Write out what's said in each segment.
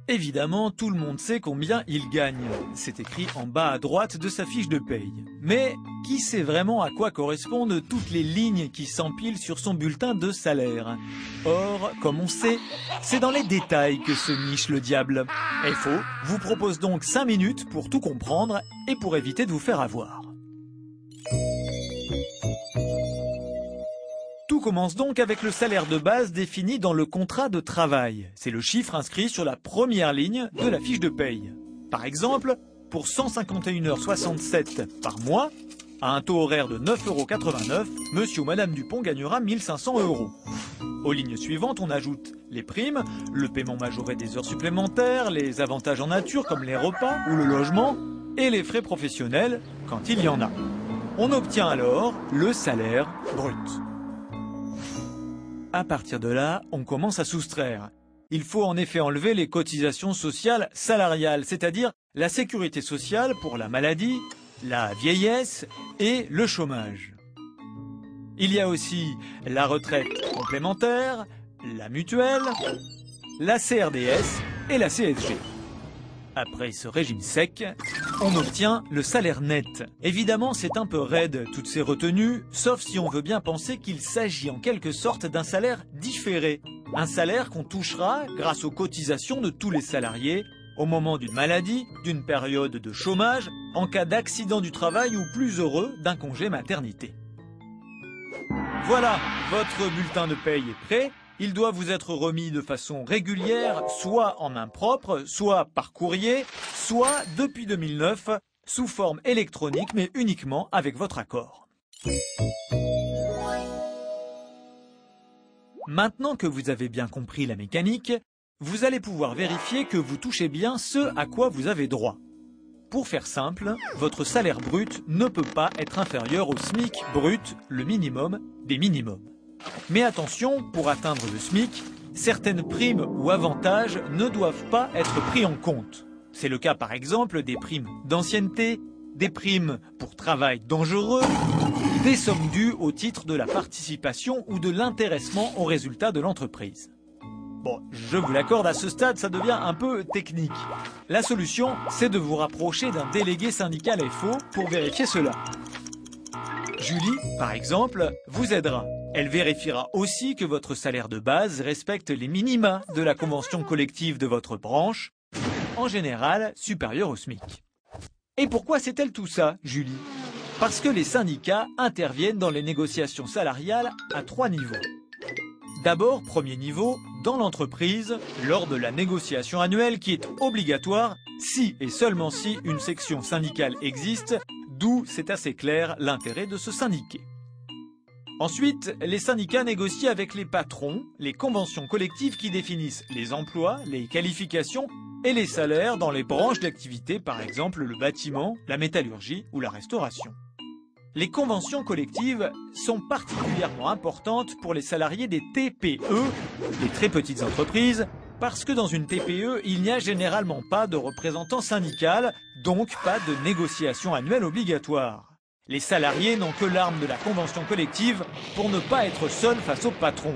Évidemment, tout le monde sait combien il gagne. C'est écrit en bas à droite de sa fiche de paye. Mais qui sait vraiment à quoi correspondent toutes les lignes qui s'empilent sur son bulletin de salaire? Or, comme on sait, c'est dans les détails que se niche le diable. FO vous propose donc 5 minutes pour tout comprendre et pour éviter de vous faire avoir. Tout commence donc avec le salaire de base défini dans le contrat de travail. C'est le chiffre inscrit sur la première ligne de la fiche de paye. Par exemple, pour 151,67 h par mois, à un taux horaire de 9,89 €, monsieur ou madame Dupont gagnera 1 500 €. Aux lignes suivantes, on ajoute les primes, le paiement majoré des heures supplémentaires, les avantages en nature comme les repas ou le logement, et les frais professionnels quand il y en a. On obtient alors le salaire brut. À partir de là, on commence à soustraire. Il faut en effet enlever les cotisations sociales salariales, c'est-à-dire la sécurité sociale pour la maladie, la vieillesse et le chômage. Il y a aussi la retraite complémentaire, la mutuelle, la CRDS et la CSG. Après ce régime sec, on obtient le salaire net. Évidemment, c'est un peu raide toutes ces retenues, sauf si on veut bien penser qu'il s'agit en quelque sorte d'un salaire différé. Un salaire qu'on touchera grâce aux cotisations de tous les salariés au moment d'une maladie, d'une période de chômage, en cas d'accident du travail ou plus heureux d'un congé maternité. Voilà, votre bulletin de paye est prêt. Il doit vous être remis de façon régulière, soit en main propre, soit par courrier, soit depuis 2009, sous forme électronique, mais uniquement avec votre accord. Maintenant que vous avez bien compris la mécanique, vous allez pouvoir vérifier que vous touchez bien ce à quoi vous avez droit. Pour faire simple, votre salaire brut ne peut pas être inférieur au SMIC brut, le minimum des minimums. Mais attention, pour atteindre le SMIC, certaines primes ou avantages ne doivent pas être pris en compte. C'est le cas par exemple des primes d'ancienneté, des primes pour travail dangereux, des sommes dues au titre de la participation ou de l'intéressement aux résultats de l'entreprise. Bon, je vous l'accorde, à ce stade, ça devient un peu technique. La solution, c'est de vous rapprocher d'un délégué syndical FO pour vérifier cela. Julie, par exemple, vous aidera. Elle vérifiera aussi que votre salaire de base respecte les minima de la convention collective de votre branche, en général supérieure au SMIC. Et pourquoi sait-elle tout ça, Julie? Parce que les syndicats interviennent dans les négociations salariales à 3 niveaux. D'abord, premier niveau, dans l'entreprise, lors de la négociation annuelle qui est obligatoire si et seulement si une section syndicale existe, d'où c'est assez clair l'intérêt de se syndiquer. Ensuite, les syndicats négocient avec les patrons les conventions collectives qui définissent les emplois, les qualifications et les salaires dans les branches d'activité, par exemple le bâtiment, la métallurgie ou la restauration. Les conventions collectives sont particulièrement importantes pour les salariés des TPE, les très petites entreprises, parce que dans une TPE, il n'y a généralement pas de représentant syndical, donc pas de négociation annuelle obligatoire. Les salariés n'ont que l'arme de la convention collective pour ne pas être seuls face au patron.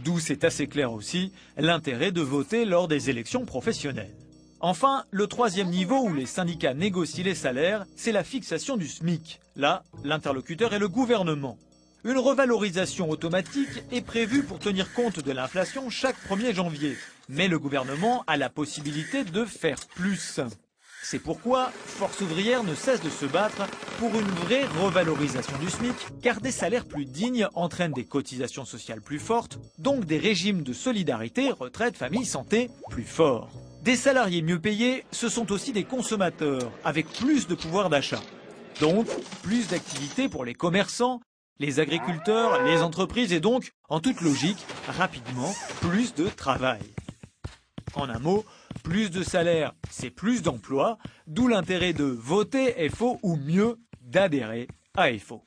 D'où c'est assez clair aussi l'intérêt de voter lors des élections professionnelles. Enfin, le troisième niveau où les syndicats négocient les salaires, c'est la fixation du SMIC. Là, l'interlocuteur est le gouvernement. Une revalorisation automatique est prévue pour tenir compte de l'inflation chaque 1er janvier. Mais le gouvernement a la possibilité de faire plus. C'est pourquoi Force ouvrière ne cesse de se battre pour une vraie revalorisation du SMIC, car des salaires plus dignes entraînent des cotisations sociales plus fortes, donc des régimes de solidarité, retraite, famille, santé plus forts. Des salariés mieux payés, ce sont aussi des consommateurs, avec plus de pouvoir d'achat. Donc, plus d'activités pour les commerçants, les agriculteurs, les entreprises et donc, en toute logique, rapidement, plus de travail. En un mot, plus de salaire, c'est plus d'emplois, d'où l'intérêt de voter FO ou mieux, d'adhérer à FO.